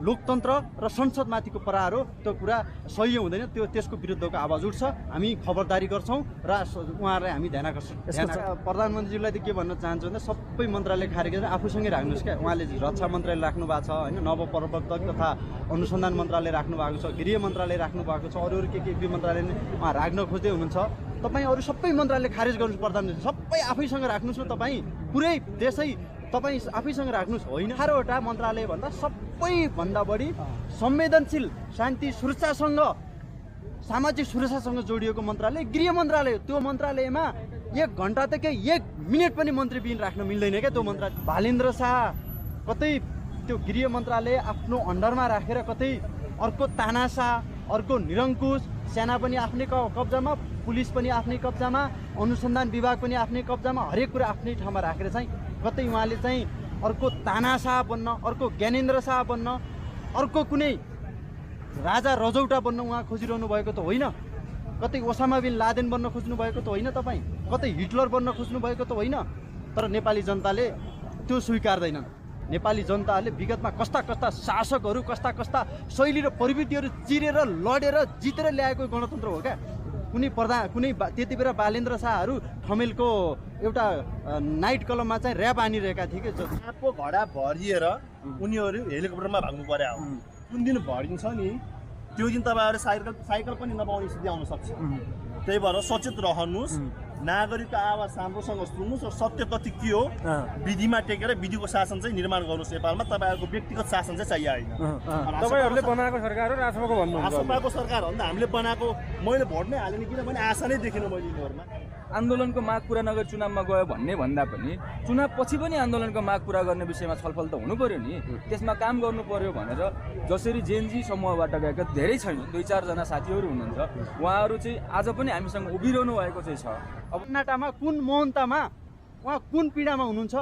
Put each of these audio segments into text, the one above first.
लोकतन्त्र र संसदमाथिको प्रहार हो। त्यो कुरा सही हुँदैन, त्यसको विरुद्धको आवाज उठ्छ। हामी खबरदारी गर्छौँ र उहाँहरूलाई हामी ध्यान आकर्षण प्रधानमन्त्रीज्यूलाई त के भन्न चाहन्छु भन्दा सबै मन्त्रालय खारेज गरेर आफूसँगै राख्नुहोस् क्या। उहाँले रक्षा मन्त्रालय राख्नु भएको छ होइन, नवप्रवर्तक तथा अनुसन्धान मन्त्रालय राख्नु भएको छ, गृह मन्त्रालय राख्नु भएको छ, अरू के मन्त्रालय उहाँ राख्न खोज्दै हुनुहुन्छ। तपाईँ अरू सबै मन्त्रालय खारेज गर्नुहोस्, प्रधानमन्त्री सबै आफैसँग राख्नुहोस् न। तपाईँ पुरै देशै तपाईँ आफैसँग राख्नुहोस्। होइन 18वटा मन्त्रालय भन्दा सबैभन्दा बढी संवेदनशील शान्ति सुरक्षासँग सामाजिक सुरक्षासँग जोडिएको मन्त्रालय गृह मन्त्रालय हो। त्यो मन्त्रालयमा 1 घन्टादेखि 1 मिनट पनि मन्त्रीबिन राख्न मिल्दैन क्या। त्यो मन्त्रालय भालेन्द्र शाह कतै त्यो गृह मन्त्रालय आफ्नो अन्डरमा राखेर कतै अर्को तानाशाह, अर्को निरङ्कुश, सेना पनि आफ्नै कब्जामा, पुलिस पनि आफ्नै कब्जामा, अनुसन्धान विभाग पनि आफ्नै कब्जामा, हरेक कुरा आफ्नै ठाउँमा राखेर चाहिँ कतै उहाँले चाहिँ अर्को तानाशाह बन्न, अर्को ज्ञानेन्द्र शाह बन्न, अर्को कुनै राजा रजौटा बन्न उहाँ खोजिरहनु भएको त होइन। कतै ओसामा बिन लादेन बन्न खोज्नु भएको त होइन, तपाईँ कतै हिटलर बन्न खोज्नु भएको त होइन। तर नेपाली जनताले त्यो स्वीकार्दैनन्। नेपाली जनताले विगतमा कस्ता शासकहरू, कस्ता शैली र प्रवृत्तिहरू चिरेर लडेर जितेर ल्याएको गणतन्त्र हो क्या। कुनै त्यति बेला बालेन्द्र शाहहरू ठमेलको एउटा नाइट क्लबमा चाहिँ ऱ्याप हानिरहेका थिए कि आँपको घडा भरिएर उनीहरू हेलिकप्टरमा भाग्नु पर्यो। कुन दिन भरिन्छ नि त्यो दिन तपाईँहरू साइकल पनि नपाउने स्थिति आउन सक्छ। त्यही भएर सचेत रहनुहोस्, नागरिकको आवाज राम्रोसँग सुन्नुहोस् र सत्य तथ्य के हो विधिमा टेकेर विधिको शासन चाहिँ निर्माण गर्नुहोस्। नेपालमा तपाईँहरूको व्यक्तिगत शासन चाहिँ चाहिए होइन। तपाईँहरूले बनाएको सरकार हो राष्ट्रको भन्नु राष्ट्रपाको सरकार हो नि त, हामीले बनाएको। मैले भोट नै हालेँ किनभने आशा नै देखिनँ मैले यिनीहरूमा। आन्दोलनको माग पुरा नगरी चुनावमा गयो भन्ने भन्दा पनि चुनाव पछि पनि आन्दोलनको माग पुरा गर्ने विषयमा छलफल त हुनु पर्यो नि। त्यसमा काम गर्नु पर्यो भनेर जसरी जेनजी समूहबाट गएका धेरै छैन, 2-4 जना साथीहरू हुनुहुन्छ, उहाँहरू चाहिँ आज पनि हामीसँग उभिरहनु भएको चाहिँ छ। अब नाटामा कुन मोहनतामा उहाँ कुन पीडामा हुनुहुन्छ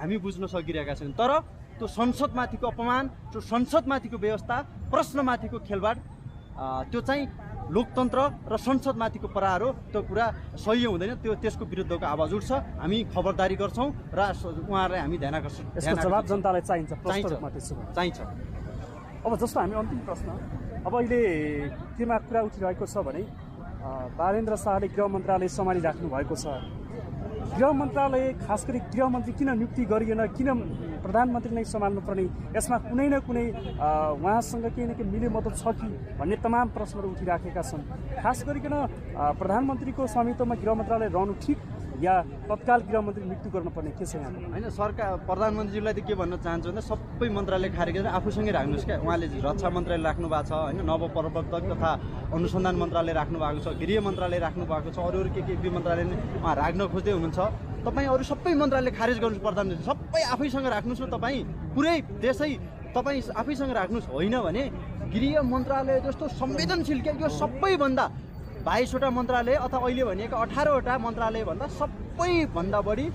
हामी बुझ्न सकिरहेका छैनौँ। तर त्यो संसदमाथिको अपमान, त्यो संसदमाथिको व्यवस्था, प्रश्नमाथिको खेलबाड, त्यो चाहिँ लोकतन्त्र र संसदमाथिको प्रहार हो। त्यो कुरा सही हुँदैन, त्यसको विरुद्धको आवाज उठ्छ। हामी खबरदारी गर्छौँ र उहाँहरूलाई हामी ध्यान आकर्षण जवाब जनतालाई चाहिन्छ। अब जस्तो हामी अन्तिम प्रश्न, अब अहिले केमा कुरा उठिरहेको छ भने बालेन्द्र शाहले गृह मन्त्रालय सम्हालिराख्नु भएको छ। गृह मन्त्रालय खास गरी गृहमन्त्री किन नियुक्ति गरिएन, किन प्रधानमन्त्री नै सम्हाल्नु पर्ने, यसमा कुनै न कुनै उहाँसँग केही न केही मिलेमतलब छ कि भन्ने तमाम प्रश्नहरू उठिराखेका छन्। खास गरिकन प्रधानमन्त्रीको स्वामित्वमा गृह मन्त्रालय रहनु ठिक या तत्काल गृहमन्त्री नियुक्ति गर्नुपर्ने के छ यहाँ? होइन, सरकार प्रधानमन्त्रीज्यूलाई त के भन्न चाहन्छु भन्दा सबै मन्त्रालय खारेज गरेर आफूसँगै राख्नुहोस् क्या। उहाँले रक्षा मन्त्रालय राख्नु भएको छ होइन, नवप्रवर्तक तथा अनुसन्धान मन्त्रालय राख्नु भएको छ, गृह मन्त्रालय राख्नु भएको छ, अरू के मन्त्रालय उहाँ राख्न खोज्दै हुनुहुन्छ। तपाईँ अरू सबै मन्त्रालय खारेज गर्नुहोस्, प्रधानमन्त्री सबै आफैसँग राख्नुहोस् न। तपाईँ पुरै देशै तपाईँ आफैसँग राख्नुहोस्। होइन भने गृह मन्त्रालय जस्तो संवेदनशील क्या, यो सबैभन्दा 22वटा मन्त्रालय अथवा अहिले भनिएका 18वटा मन्त्रालय भन्दा सबैभन्दा बढी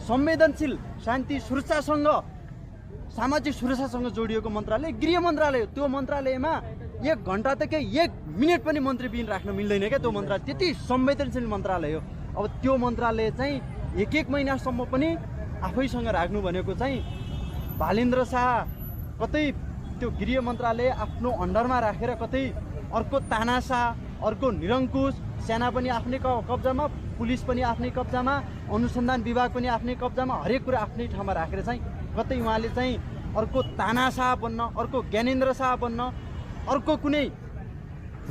संवेदनशील शान्ति सुरक्षासँग सामाजिक सुरक्षासँग जोडिएको मन्त्रालय गृह मन्त्रालय हो। त्यो मन्त्रालयमा 1 घन्टादेखि 1 मिनट पनि मन्त्रीबिन राख्न मिल्दैन क्या। त्यो मन्त्रालय त्यति संवेदनशील मन्त्रालय हो। अब त्यो मन्त्रालय चाहिँ 1 महिनासम्म पनि आफैसँग राख्नु भनेको चाहिँ भालेन्द्र शाह कतै त्यो गृह मन्त्रालय आफ्नो अन्डरमा राखेर कतै अर्को तानाशाह, अर्को निरङ्कुश, सेना पनि आफ्नै कब्जामा, पुलिस पनि आफ्नै कब्जामा, अनुसन्धान विभाग पनि आफ्नै कब्जामा, हरेक कुरा आफ्नै ठाउँमा राखेर चाहिँ कतै उहाँले चाहिँ अर्को तानाशाह बन्न, अर्को ज्ञानेन्द्र शाह बन्न, अर्को कुनै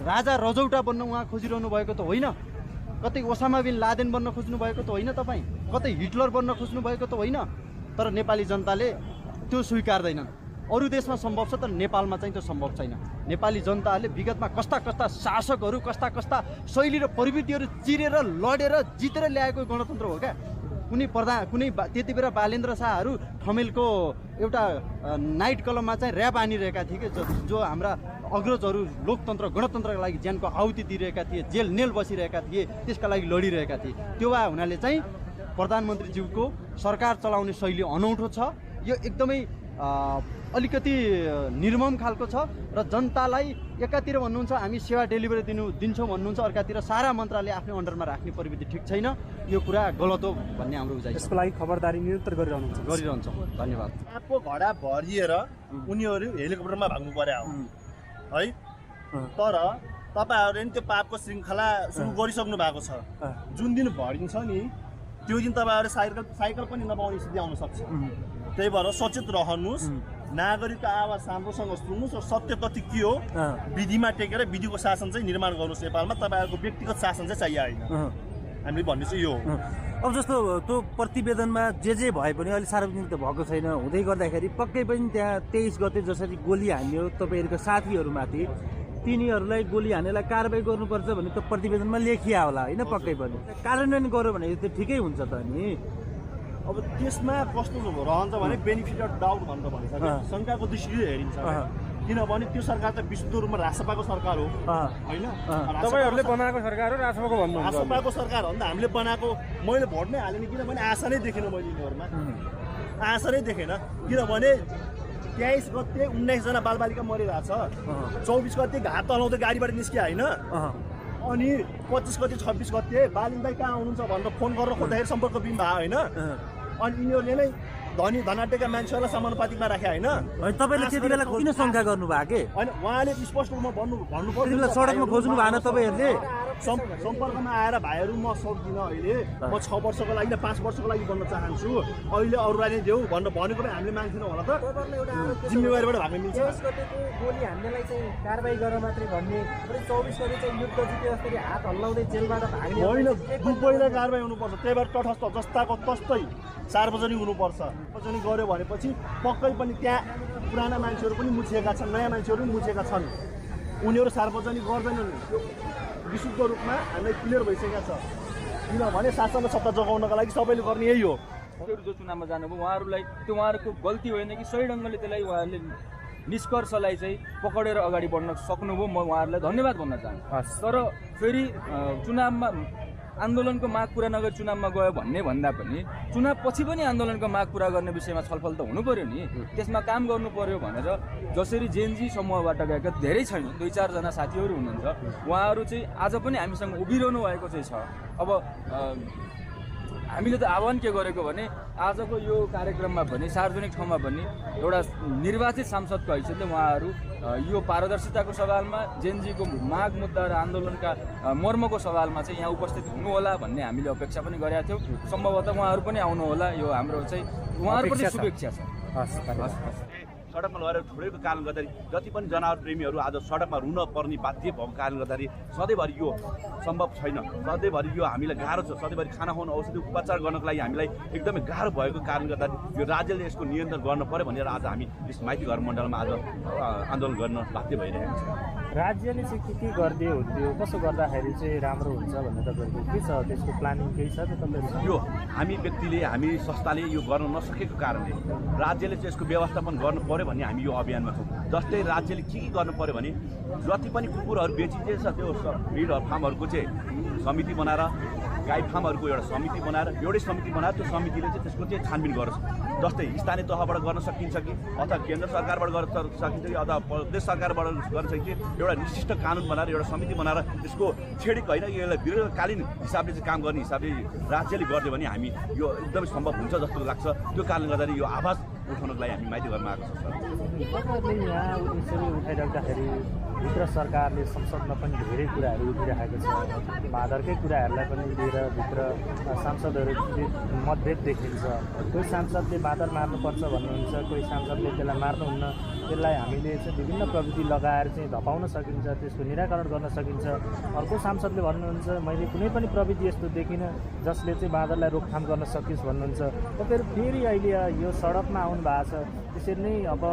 राजा रजौटा बन्न उहाँ खोजिरहनु भएको त होइन। कतै ओसामा बिन लादेन बन्न खोज्नु भएको त होइन, तपाईँ कतै हिटलर बन्न खोज्नु भएको त होइन। तर नेपाली जनताले त्यो स्वीकार्दैनन्। अरू देशमा सम्भव छ तर नेपालमा चाहिँ त्यो सम्भव छैन। नेपाली जनताले विगतमा कस्ता शासकहरू, कस्ता शैली र प्रवृत्तिहरू चिरेर लडेर जितेर ल्याएको गणतन्त्र हो क्या। कुनै त्यति बेला बालेन्द्र शाहहरू ठमेलको एउटा नाइट क्लबमा चाहिँ ऱ्याप हानिरहेका थिए कि जो हाम्रा अग्रजहरू लोकतन्त्र गणतन्त्रका लागि ज्यानको आहुति दिइरहेका थिए, जेल नेल बसिरहेका थिए, त्यसका लागि लडिरहेका थिए। त्यो भए हुनाले चाहिँ प्रधानमन्त्रीज्यूको सरकार चलाउने शैली अनौठो छ। यो एकदमै अलिकति निर्मम खालको छ र जनतालाई एकातिर भन्नुहुन्छ हामी सेवा डेलिभरी दिन्छौँ भन्नुहुन्छ, अर्कातिर सारा मन्त्रालय आफ्नो अन्डरमा राख्ने प्रविधि ठिक छैन। यो कुरा गलत हो भन्ने हाम्रो उजाइ छ। यसको लागि खबरदारी निरन्तर गरिरहन्छौँ। धन्यवाद। पापको घडा भरिएर उनीहरू हेलिकप्टरमा भाग्नु पर्यो है। तर तपाईँहरूले नि त्यो पापको श्रृङ्खला सुरु गरिसक्नु भएको छ। जुन दिन भरिन्छ नि त्यो दिन तपाईँहरू साइकल पनि नपाउने स्थिति आउन सक्छ। त्यही भएर सचेत रहनुहोस्, नागरिकको आवाज राम्रोसँग सुन्नुहोस् र सत्य तथ्य के हो विधिमा टेकेर विधिको शासन चाहिँ निर्माण गर्नुहोस्। नेपालमा तपाईँहरूको व्यक्तिगत शासन चाहिँ चाहियो होइन, हामीले भन्ने चाहिँ यो हो। अब जस्तो त्यो प्रतिवेदनमा जे भए पनि अहिले सार्वजनिक त भएको छैन, हुँदै गर्दाखेरि पक्कै पनि त्यहाँ 23 गते जसरी गोली हान्यो तपाईँहरूको साथीहरूमाथि, तिनीहरूलाई गोली हानेलाई कारबाही गर्नुपर्छ भन्ने त प्रतिवेदनमा लेखिया होला होइन? पक्कै पनि कार्यान्वयन गर्यो भने त ठिकै हुन्छ त नि। अब त्यसमा कस्तो रहन्छ भने बेनिफिट अफ डाउट भनेर भनिन्छ, शङ्काको दृष्टिले हेरिन्छ। किनभने त्यो सरकार त विशुद्ध रूपमा रासपाको सरकार हो होइन? तपाईँहरूले बनाएको सरकार हो रासपाको भन्नु? रासपाको सरकार हो नि त हामीले बनाएको। मैले भोट नै हालेन किनभने आशा नै देखेन मैले यिनीहरूमा, आशा नै देखेन। किनभने 23 गते 19 जना बालबालिका मरिरहेको छ, 24 गते घाट तलाउँदै गाडीबाट निस्किया होइन, अनि 25 गते 26 गते बालिन दाइ कहाँ आउनुहुन्छ भनेर फोन गरेर खोज्दाखेरि सम्पर्क बिम भयो होइन। अनि यिनीहरूले नै धनाटेका मान्छेहरूलाई समानुपातिकमा राखे होइन। तपाईँले त्यति बेला किन शङ्का गर्नुभयो के? होइन, उहाँले स्पष्ट रूपमा भन्नु पर्यो। सडकमा खोज्नु भएन तपाईँहरूले? सम्पर्कमा आएर भाइहरू म सक्दिनँ अहिले, म 6 वर्षको लागि 5 वर्षको लागि बन्न चाहन्छु, अहिले अरूलाई नै देऊ भनेर भनेको पनि हामीले माग्थेनौँ होला त? जिम्मेवारीबाट भाग्न मिल्छ? गोली हान्नेलाई चाहिँ कारबाही गरेर मात्रै भन्ने, 24 गते चाहिँ युद्ध जित्यो जसरी हात हल्लाउँदै जेलबाट भाग्ने होइन, दुवैलाई कारबाही हुनुपर्छ। त्यही भएर तटस्थ जस्ताको तस्तै सार्वजनिक हुनुपर्छ। सार्वजनिक गऱ्यो भनेपछि पक्कै पनि त्यहाँ पुराना मान्छेहरू पनि मुछिएका छन्, नयाँ मान्छेहरू पनि मुछिएका छन्, उनीहरू सार्वजनिक गर्दैनन्। विशुद्ध रूपमा हामीलाई क्लियर भइसकेको छ। किनभने शासन र सत्ता जोगाउनका लागि सबैले गर्ने यही हो। जो चुनावमा जानुभयो उहाँहरूलाई त्यो उहाँहरूको गल्ती होइन कि सही ढङ्गले त्यसलाई उहाँहरूले निष्कर्षलाई चाहिँ पकडेर अगाडि बढ्न सक्नुभयो, म उहाँहरूलाई धन्यवाद भन्न चाहन्छु। तर फेरि चुनावमा आन्दोलनको माग पुरा नगरी चुनावमा गयो भन्दा पनि चुनाव पछि पनि आन्दोलनको माग पुरा गर्ने विषयमा छलफल त हुनु पर्यो नि, त्यसमा काम गर्नु पर्यो भनेर जसरी जेनजी समूहबाट गएका धेरै छैन, 2-4 जना साथीहरू हुनुहुन्छ, उहाँहरू चाहिँ आज पनि हामीसँग उभिरहनु भएको चाहिँ छ। अब हामीले त आह्वान के गरेको भने आजको यो कार्यक्रममा पनि सार्वजनिक ठाउँमा पनि एउटा निर्वाचित सांसदको हैसियतले उहाँहरू यो पारदर्शिताको सवालमा जेनजीको माग मुद्दा र आन्दोलनका मर्मको सवालमा चाहिँ यहाँ उपस्थित हुनुहोला भन्ने हामीले अपेक्षा पनि गरेका थियौँ। सम्भवतः उहाँहरू पनि आउनुहोला, यो हाम्रो चाहिँ उहाँहरूप्रति शुभेच्छा छ। सडकमा लगेर छोडेको कारणले गर्दाखेरि जति पनि जनावर प्रेमीहरू आज सडकमा रुन पर्ने बाध्य भएको कारणले गर्दाखेरि सधैँभरि यो सम्भव छैन, सधैँभरि यो हामीलाई गाह्रो छ, सधैँभरि खाना खुवाउनु औषधि उपचार गर्नको लागि हामीलाई एकदमै गाह्रो भएको कारणले गर्दाखेरि यो राज्यले यसको नियन्त्रण गर्न पर्यो भनेर आज हामी यस माइती घर मण्डलमा आज आन्दोलन गर्न बाध्य भइरहेको छ। राज्यले चाहिँ के गरिदियो हुन्थ्यो, कसो गर्दाखेरि चाहिँ राम्रो हुन्छ भन्ने तपाईँहरूको के छ, त्यसको प्लानिङ केही छ त तपाईँहरू? यो हामी व्यक्तिले हामी संस्थाले यो गर्न नसकेको कारणले राज्यले चाहिँ यसको व्यवस्थापन गर्नु पर्यो भन्ने हामी यो अभियानमा छौँ। जस्तै राज्यले के गर्नु पर्यो भने जति पनि कुकुरहरू बेचिँदैछ त्यो ब्रिड फार्महरूको चाहिँ समिति बनाएर, गाई फार्महरूको एउटा समिति बनाएर, एउटै समिति बनाएर त्यो समितिले चाहिँ त्यसको चाहिँ छानबिन गरोस्। जस्तै स्थानीय तहबाट गर्न सकिन्छ कि अथवा केन्द्र सरकारबाट गर्न सकिन्छ कि अथवा प्रदेश सरकारबाट गर्न सकिन्छ, एउटा विशिष्ट कानुन बनाएर एउटा समिति बनाएर त्यसको छेडिक होइन, यसलाई दीर्घकालीन हिसाबले चाहिँ काम गर्ने हिसाबले राज्यले गरिदियो भने हामी यो एकदमै सम्भव हुन्छ जस्तो लाग्छ। त्यो कारणले गर्दाखेरि यो आवाज उठाउनको लागि हामी माइती घरमा आएको छ। तपाईँहरूले यहाँ यसरी उठाइराख्दाखेरि भित्र सरकारले संसदमा पनि धेरै कुराहरू उठिरहेको छ, बाँदरकै कुराहरूलाई पनि लिएर भित्र सांसदहरू मतभेद देखिन्छ। कोही सांसदले बाँदर मार्नुपर्छ भन्नुहुन्छ, कोही सांसदले त्यसलाई मार्नुहुन्न, त्यसलाई हामीले चाहिँ विभिन्न प्रविधि लगाएर चाहिँ धपाउन सकिन्छ, त्यसको निराकरण गर्न सकिन्छ। अर्को सांसदले भन्नुहुन्छ मैले कुनै पनि प्रविधि यस्तो देखिनँ जसले चाहिँ बाँदरलाई रोकथाम गर्न सकियोस् भन्नुहुन्छ। तपाईँहरू फेरि अहिले यो सडकमा आउनु भएको छ, त्यसरी नै अब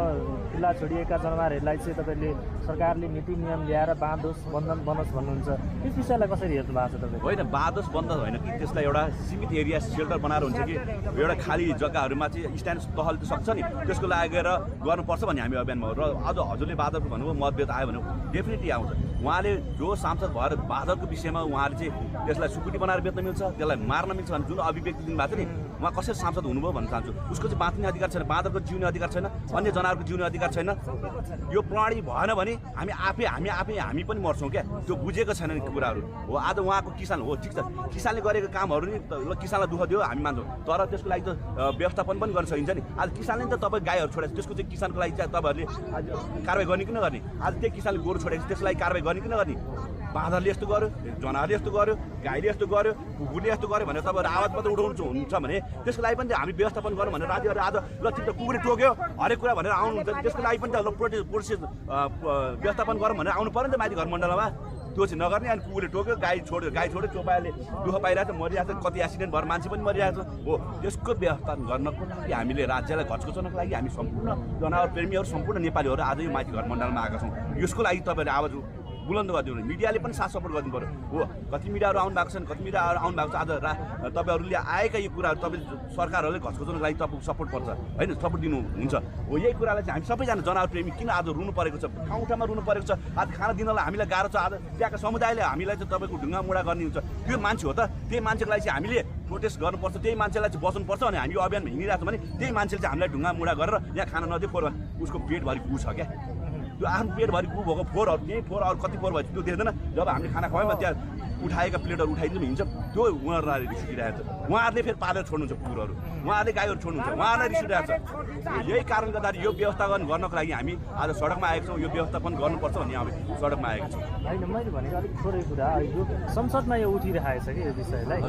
खुला छोडिएका जनावरहरूलाई चाहिँ तपाईँले सरकारले नीति नियम ल्याएर बाँधोस्, बन्धन बनोस् भन्नुहुन्छ, त्यस विषयलाई कसरी हेर्नु भएको छ तपाईँ? होइन, बाँधोस् बन्धन होइन कि त्यसलाई एउटा सीमित एरिया सेल्टर बनाएर हुन्छ कि एउटा खाली जग्गाहरूमा चाहिँ स्थानीय तहले त सक्छ नि, त्यसको लागेर गर्नुपर्छ भन्ने हामी अभियानमा। र अझ हजुरले बाँदरको भन्नुभयो मतभेद आयो भने डेफिनेटली आउँछ। उहाँले जो सांसद भएर बाँदरको विषयमा उहाँले चाहिँ त्यसलाई सुकुटी बनाएर बेच्न मिल्छ, त्यसलाई मार्न मिल्छ भने जुन अभिव्यक्ति दिनुभएको छ नि उहाँ कसरी सांसद हुनुभयो भन्न चाहन्छु। उसको चाहिँ बाँच्ने अधिकार छैन, बाँदरको जिउने अधिकार छैन, अन्य जनावरको जिउने अधिकार छैन। यो प्रणाली भएन भने हामी पनि मर्छौँ क्या। त्यो बुझेको छैन नि कुराहरू हो। आज उहाँको किसान हो, ठिक छ, किसानले गरेको कामहरू नि ल किसानलाई दुःख दियो हामी मान्छौँ, तर त्यसको लागि त व्यवस्थापन पनि गर्न सकिन्छ नि। आज किसानले नि त तपाईँ गाईहरू छोडेको त्यसको चाहिँ किसानको लागि चाहिँ तपाईँहरूले कारवाही गर्ने कि नगर्ने? आज त्यही किसानले गोरु छोडेको त्यसको लागि कारवाही गर्ने कि नगर्ने? बाँदरले यस्तो गर्यो, जनावरले यस्तो गर्यो, गाईले यस्तो गर्यो, कुकुरले यस्तो गर्यो भनेर तपाईँहरू आवाज मात्रै उठाउनुहुन्छ भने त्यसको लागि पनि हामी व्यवस्थापन गरौँ भनेर राज्यहरू आज ल ठिक त कुकुरले टोक्यो हरेक कुरा भनेर आउनुहुन्छ, त्यसको लागि पनि त ल प्रोसेस व्यवस्थापन गरौँ भनेर आउनु पऱ्यो नि त माथि घर मण्डलमा। त्यो चाहिँ नगर्ने। अनि कुकुरले टोक्यो, गाई छोड्यो, चोपाले दुःख पाइरहेको छ, मरिरहेको छ, कति एक्सिडेन्ट भएर मान्छे पनि मरिरहेको छ हो। त्यसको व्यवस्थापन गर्नको लागि हामीले राज्यलाई घचघचाउनको लागि हामी सम्पूर्ण जनावर प्रेमीहरू सम्पूर्ण नेपालीहरू आज यो माथि घर मण्डलमा आएका छौँ। यसको लागि तपाईँहरूले आवाज बुलन्द गरिदिनु, मिडियाले पनि साथ सपोर्ट गरिदिनु पऱ्यो हो। कति मिडियाहरू आउनु भएको छन्, कति मिडियाहरू आउनु भएको छ। आज तपाईँहरूले आएका यो कुराहरू तपाईँ सरकारहरूले घचघचाउनको लागि तपाईँको सपोर्ट पर्छ होइन, सपोर्ट दिनुहुन्छ हो। यही कुरालाई चाहिँ हामी सबैजना जनावर प्रेमी किन आज रुनु परेको छ, ठाउँ ठाउँमा रुनु परेको छ। आज खाना दिनलाई हामीलाई गाह्रो छ। आज त्यहाँका समुदायले हामीलाई चाहिँ तपाईँको ढुङ्गा मुढा गर्ने हुन्छ। त्यो मान्छे हो त, त्यही मान्छेको लागि चाहिँ हामीले प्रोटेस्ट गर्नुपर्छ, त्यही मान्छेलाई चाहिँ बस्नुपर्छ। अनि हामी यो अभियानमा हिँडिरहेको छौँ भने त्यही मान्छेले चाहिँ हामीलाई ढुङ्गा मुढा गरेर यहाँ खाना नदियो फोहोर उसको पेटभरि गु छ क्या। त्यो आफ्नो पेटभरि गु भएको फोहोरहरू त्यही फोहोर कति फोहोर भएपछि त्यो देख्दैन। जब हामीले खाना खुवायौँ त्यहाँ उठाएका प्लेटहरू उठाइदिनु हिँड्छ, त्यो उहाँहरूलाई रिस उठिरहेको छ। उहाँहरूले फेरि पालेर छोड्नुहुन्छ कुकुरहरू, उहाँहरूले गाईहरू छोड्नुहुन्छ, उहाँहरूलाई रिस उठिरहेको छ। यही कारणले गर्दाखेरि यो व्यवस्थापन गर्नको लागि हामी आज सडकमा आएका छौँ। यो व्यवस्थापन गर्नुपर्छ भन्ने हामी सडकमा आएका छौँ। होइन, मैले भनेको अलिक थोरै कुरा यो संसदमा यो उठिरहेको छ कि यो विषयलाई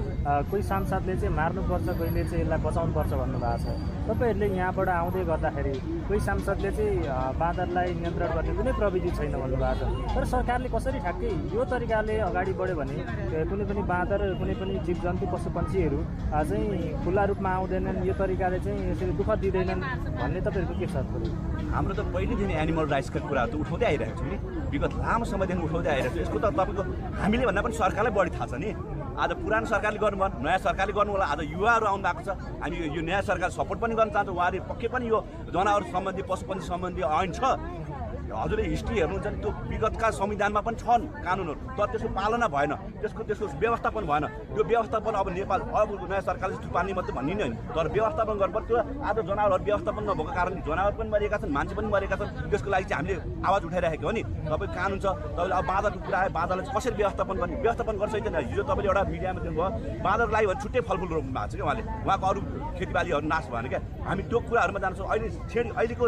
कोही सांसदले चाहिँ मार्नुपर्छ, कोहीले चाहिँ यसलाई बचाउनुपर्छ भन्नुभएको छ। तपाईँहरूले यहाँबाट आउँदै गर्दाखेरि कोही सांसदले चाहिँ बाँदरलाई नियन्त्रण गर्ने कुनै प्रविधि छैन भन्नुभएको छ। तर सरकारले कसरी ठ्याक्कै यो तरिकाले अगाडि बढ्यो भने कुनै पनि बाँदर, कुनै पनि जीवजन्तु, पशुपन्छीहरू चाहिँ खुल्ला रूपमा आउँदैनन्, यो तरिकाले चाहिँ यसरी दुःख दिँदैनन् भन्ने तपाईँहरूको के छ? हाम्रो त पहिलेदेखि एनिमल राइट्सका कुराहरू त उठाउँदै आइरहेको छौँ नि, विगत लामो समयदेखि उठाउँदै आइरहेको छ। यसको त तपाईँको हामीले भन्दा पनि सरकारलाई बढी थाहा छ नि। आज पुरानो सरकारले गर्नुभयो, नयाँ सरकारले गर्नु होला। आज युवाहरू आउनु भएको छ, हामी यो नयाँ सरकार सपोर्ट पनि गर्न चाहन्छौँ। उहाँले पक्कै पनि यो जनावर सम्बन्धी, पशुपन्छी सम्बन्धी ऐन छ। हजुरले हिस्ट्री हेर्नुहुन्छ नि, त्यो विगतका संविधानमा पनि छन् कानुनहरू, तर त्यसको पालना भएन, त्यसको व्यवस्थापन भएन। त्यो व्यवस्थापन अब नेपाल अब नयाँ सरकारले पाल्ने मात्रै भन्ने नै होइन, तर व्यवस्थापन गर्नुपर्छ। त्यो आज जनावरहरू व्यवस्थापन नभएको कारणले जनावर पनि मरेका छन्, मान्छे पनि मरेका छन्। त्यसको लागि चाहिँ हामीले आवाज उठाइरहेको हो नि। तपाईँ कानुन छ, तपाईँले अब बाँदरको कुरा आयो, बाँदरलाई कसरी व्यवस्थापन गर्ने, व्यवस्थापन गर्न सकिँदैन। हिजो तपाईँले एउटा मिडियामा दिनुभयो, बाँदरको लागि छुट्टै फलफुल रोप्नु भएको छ क्या उहाँले, उहाँको अरू खेतीबालीहरू नाश भएन क्या। हामी त्यो कुराहरूमा जान्छौँ। अहिलेको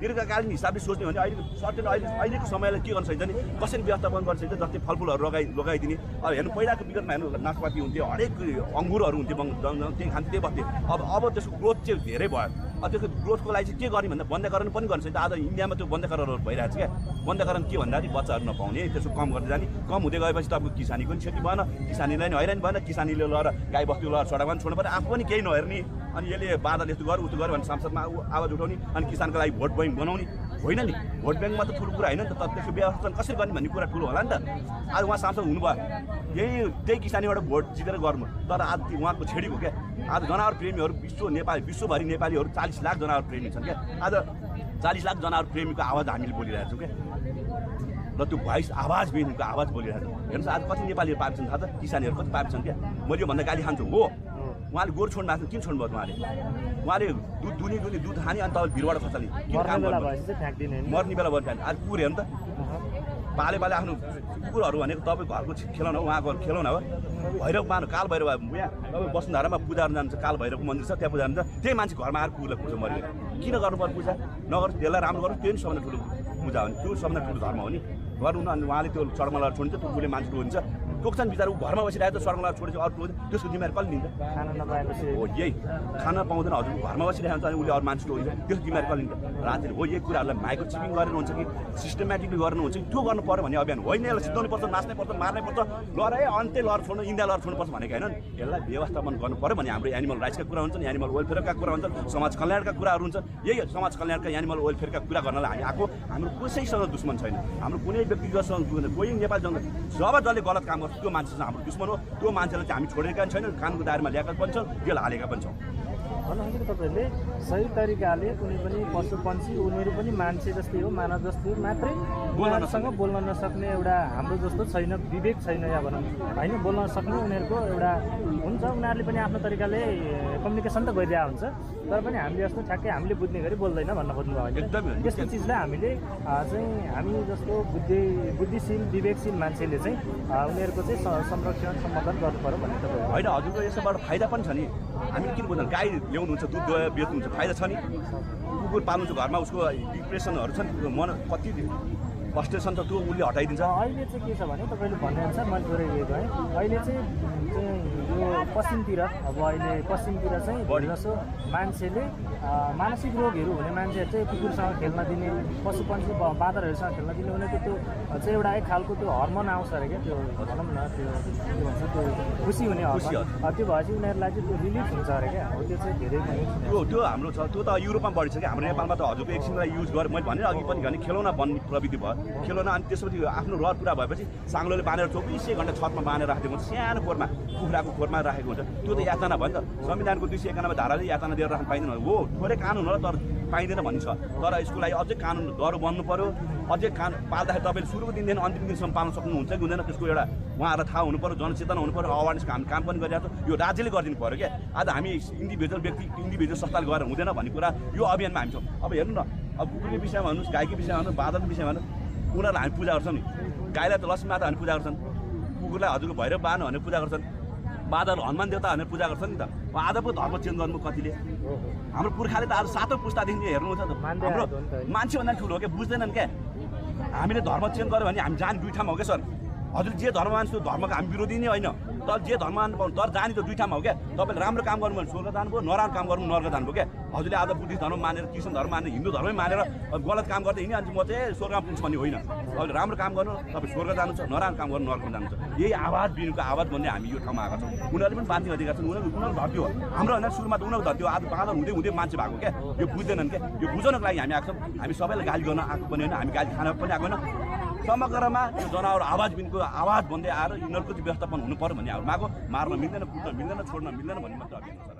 दीर्घकालीन हिसाबले सोच्ने भने अहिलेको समयलाई के गर्न सकिन्छ नि, कसरी व्यवस्थापन गर्न सकिन्छ। जस्तै फलफुलहरू लगाइदिने। अब हेर्नु पहिलाको विगतमा हेर्नु नासपाती हुन्थ्यो, हरेक अङ्गुरहरू हुन्थ्यो, त्यही खान्थ्यो, त्यही बस्थ्यो। अब त्यसको ग्रोथ चाहिँ धेरै भयो। अब त्यसको ग्रोथको लागि चाहिँ के गर्ने भन्दा बन्दाकरण पनि गर्न सकिन्छ। आज इन्डियामा त्यो बन्दाकरणहरू भइरहेको छ क्या। बन्दाकरण के भन्दाखेरि बच्चाहरू नपाउने, त्यसको कम गर्दै जाने, कम हुँदै गएपछि तपाईँको किसानीको पनि क्षति भएन, किसानीलाई नि हैरानी भएन, किसानीले लगाएर गाई बस्तु लगाएर सडकमा पनि छोड्नु पऱ्यो, आफू पनि केही नहेर्ने। अनि यसले बाँदरले यस्तो गर्यो उस्तो गर्यो भने संसदमा आवाज उठाउने, अनि किसानको लागि भोट ब्याङ्क बनाउने होइन नि। भोट ब्याङ्कमा त ठुलो कुरा होइन नि त, त्यसको व्यवस्थापन कसरी गर्ने भन्ने कुरा ठुलो होला नि त। आज उहाँ सांसद हुनुभयो, त्यही किसानीबाट भोट जितेर गर्नु, तर आज उहाँको छेडिको क्या। आज जनावर प्रेमीहरू विश्वभरि नेपालीहरू 40 लाख जनावर प्रेमी छन् क्या। आज 40 लाख जनावर प्रेमीको आवाज हामीले बोलिरहेको छौँ क्या। र त्यो भोइस आवाज बेनीको आवाज बोलिरहेको छ। हेर्नुहोस् आज कति नेपालीहरू पाएको छन् थाहा छ, किसानीहरू कति पाएको छन् क्या। मैले योभन्दा गाली खान्छु हो। उहाँले गोरु छोड्नु भएको किन छोड्नुभयो उहाँले दुध खाने, अनि तपाईँ भिरबाट खसाल्ने किन काम गर्नु, मर्ने बेला भयो फ्याँक्ने। आज कुकुर हेर्नु त, पाले आफ्नो कुकुरहरू भनेको तपाईँ घरको खेलाउन हो, उहाँको खेलाउन हो। भैरव मानु काल भैरव यहाँ तपाईँ वसुन्धरामा पूजा गर्न जान्छ, काल भैरवको मन्दिर छ, त्यहाँ पूजा हुन्छ। त्यही मान्छे घरमा आएर कुकुरलाई पूजा मऱ्यो। किन गर्नु पर्यो पूजा? नगर्नु, त्यसलाई राम्रो गर्नु, त्यो नि सबभन्दा ठुलो पूजा हो नि, त्यो सबभन्दा ठुलो धर्म हो नि। गर्नु न। अनि उहाँले त्यो सडकमा लगाएर छोडिन्छ, त्यो कुकुरले मान्छे टोकिन्छ, टोक्छन् बिचरा। ऊ घरमा बसिरहेको त सडकमा लगाएर छोडेछ, अरू टोक्छ, त्यसको जिम्मेवारी कसले लिन्छ? खाना नपाएपछि हो, यही खाना पाउँदैन हजुर, घरमा बसिरहेको हुन्छ, अनि उसले अरू मान्छे टोकिन्छ, त्यसको जिम्मेवारी कसले लिन्छ? राज्यले हो यही कुराहरूलाई माइक्रो चिपिङ गरेर हुन्छ कि सिस्टमेटिकली गर्नुहुन्छ कि त्यो गर्नु पर्यो भन्ने अभियान होइन। यसलाई सिद्धाउनु पर्छ, नाच्नै पर्छ, मार्नै पर्छ, लर अन्त्य लर छोड्नु, इन्डिया लर छोड्नुपर्छ भनेको होइन। यसलाई व्यवस्थापन गर्नु पर्यो भने हाम्रो एनिमल राइट्सका कुरा हुन्छन्, एनिमल वेलफेयरका कुरा हुन्छन्, समाज कल्याणका कुराहरू हुन्छ। यही समाज कल्याणका एनिमल वेलफेयरका कुरा गर्नलाई हामी आएको। हाम्रो कसैसँग दुश्मन छैन, हाम्रो कुनै व्यक्तिगतसँग कोही नेपाली जन जब जसले गलत काम गर्छ त्यो मान्छेसँग हाम्रो दुश्मन हो। त्यो मान्छेलाई चाहिँ हामी छोडेका छैनौँ, कानुनको दायरामा ल्याएका पनि छौँ, जेल हालेका पनि छौँ। भन्नु खोजेको तपाईँहरूले सही तरिकाले कुनै पनि पशु पन्छी उनीहरू पनि मान्छे जस्तै हो, मानव जस्तै हो, मात्रै उनीहरूसँग बोल्न नसक्ने एउटा हाम्रो जस्तो छैन, विवेक छैन या भनौँ होइन, बोल्न सक्ने उनीहरूको एउटा हुन्छ। उनीहरूले पनि आफ्नो तरिकाले कम्युनिकेसन त गरिरहेको हुन्छ, तर पनि हामीले जस्तो ठ्याक्कै हामीले बुझ्ने गरी बोल्दैन भन्न खोज्नुभयो होइन। त्यस्तो चिजलाई हामीले चाहिँ हामी जस्तो बुद्धिशील विवेकशील मान्छेले चाहिँ उनीहरूको चाहिँ संरक्षण सम्बोधन गर्नु पर्यो भन्ने तपाईँ होइन। हजुरको यसबाट फाइदा पनि छ नि, हामीले किन बुझ्दैन, गाई ल्याउनुहुन्छ, दुध बेच्नुहुन्छ, फाइदा छ नि। कुकुर पाल्नुहुन्छ घरमा, उसको डिप्रेसनहरू छ नि, मन कति फ्रस्ट्रेसन छ त्यो उसले हटाइदिन्छ। अहिले चाहिँ के छ भने तपाईँले भनेअनुसार मैले थोरै गएको है, अहिले चाहिँ यो पश्चिमतिर अब अहिले पश्चिमतिर चाहिँ जसो मान्छेले मानसिक रोगहरू हुने मान्छेहरू चाहिँ कुकुरसँग खेल्न दिने, पशु पन्छी बाँदरहरूसँग खेल्न दिने, उनीहरूको त्यो चाहिँ एउटा एक खालको त्यो हर्मोन आउँछ अरे क्या, त्यो भनौँ न त्यो के भन्छ त्यो खुसी हुने हर्मोन, त्यो भएपछि उनीहरूलाई चाहिँ त्यो रिलिफ हुन्छ अरे क्या। हो त्यो चाहिँ धेरै त्यो हाम्रो छ, त्यो त युरोपमा बढी छ कि, हाम्रो नेपालमा त हजुरको एकछिनलाई युज गरेँ मैले भने अघि पनि भने खेलौना बन्ने प्रविधि भयो, खेलौना। अनि त्यसपछि आफ्नो रहर पुरा भएपछि साङ्लोले बाँधेर 24 घन्टा छतमा बाँधेर राखेको हुन्छ, सानो खोरमा कुखुराको खोरमा राखेको हुन्छ, त्यो त यातना भयो नि त। संविधानको 291 धाराले यातना दिएर राख्नु पाइँदैन हो, थोरै कानुन हो तर पाइँदैन भन्छ। तर यसको लागि अझै कानुन डर बन्नु पर्यो, अझै पाल्दाखेरि तपाईँले सुरुको दिनदेखि अन्तिम दिनसम्म पाल्न सक्नुहुन्छ कि हुँदैन, त्यसको एउटा उहाँहरूलाई थाहा हुनु पर्यो, जनचेतना हुनु पर्यो, अवेरनेसको हामी काम पनि गरिरहेको छ, यो राज्यले गरिदिनु पर्यो क्या। आज हामी इन्डिभिजुअल व्यक्ति इन्डिभिजुअल संस्थाले गरेर हुँदैन भन्ने कुरा यो अभियानमा हामी छौँ। अब हेर्नु न, अब कुकुरको विषयमा भन्नुहोस्, गाईको विषयमा भन्नुहोस्, बाँदरको विषयमा भन्नुहोस्, उनीहरूलाई हामी पूजा गर्छौँ नि। गाईलाई त लक्ष्मी माता भनेर पूजा गर्छन्, कुकुरलाई हजुरको भैरव बाहन भनेर पूजा गर्छन्, बाँदर हनुमान देवता भनेर पूजा गर्छन् नि त। आज पो धर्म चेन्ज गर्नु कतिले, हाम्रो पुर्खाले त आज 7औं पुस्तादेखि हेर्नुहुन्छ त, हाम्रो मान्छेभन्दा ठुलो हो क्या, बुझ्दैनन् क्या। हामीले धर्म चेन्ज गर्यो भने हामी जाने दुई ठाउँमा हो क्या सर। हजुर जे धर्म मान्छ त्यो धर्मको हामी विरोधी नै होइन, तर जे धर्म मान्नु पाउनु, तर जाने त दुई ठाउँमा हो क्या। तपाईँले राम्रो काम गर्नु भने स्वर्ग जानुभयो, नराम्रो काम गर्नु नर्क जानुभयो क्या। हजुरले आज बुद्धिस्ट धर्म मानेर, क्रिस्चियन धर्म मानेर, हिन्दू धर्मै मानेर गलत काम गर्दै हिँड्ने, अनि म चाहिँ स्वर्गमा पुग्छु भन्ने होइन। तपाईँले राम्रो काम गर्नु, तपाईँ स्वर्ग जानुहुन्छ, नराम्रो काम गर्नु नर्कमा जानुहुन्छ। यही आवाज बिनुको आवाज भन्दै हामी यो ठाउँमा आएका छौँ। उनीहरूले पनि बाँध्ने अधिकार छन्, उनीहरू धर्ती हो, हाम्रो होइन सुरुमा त उनीहरूको धर्ती हो, आज बाँदर हुँदै हुँदै मान्छे भएको क्या। यो बुझ्दैनन् क्या, यो बुझाउनको लागि हामी आएको छौँ। हामी सबैलाई गाली गर्न आएको पनि होइन, हामी गाली खान पनि आएको होइन। समग्रमा यो जनावर आवाज बिनको आवाज भन्दै आएर यिनीहरूको चाहिँ व्यवस्थापन हुनु पर्यो भन्ने हाम्रो मागो। मार्न मिल्दैन, कुट्न मिल्दैन, छोड्न मिल्दैन भन्ने मात्र अभियान छ।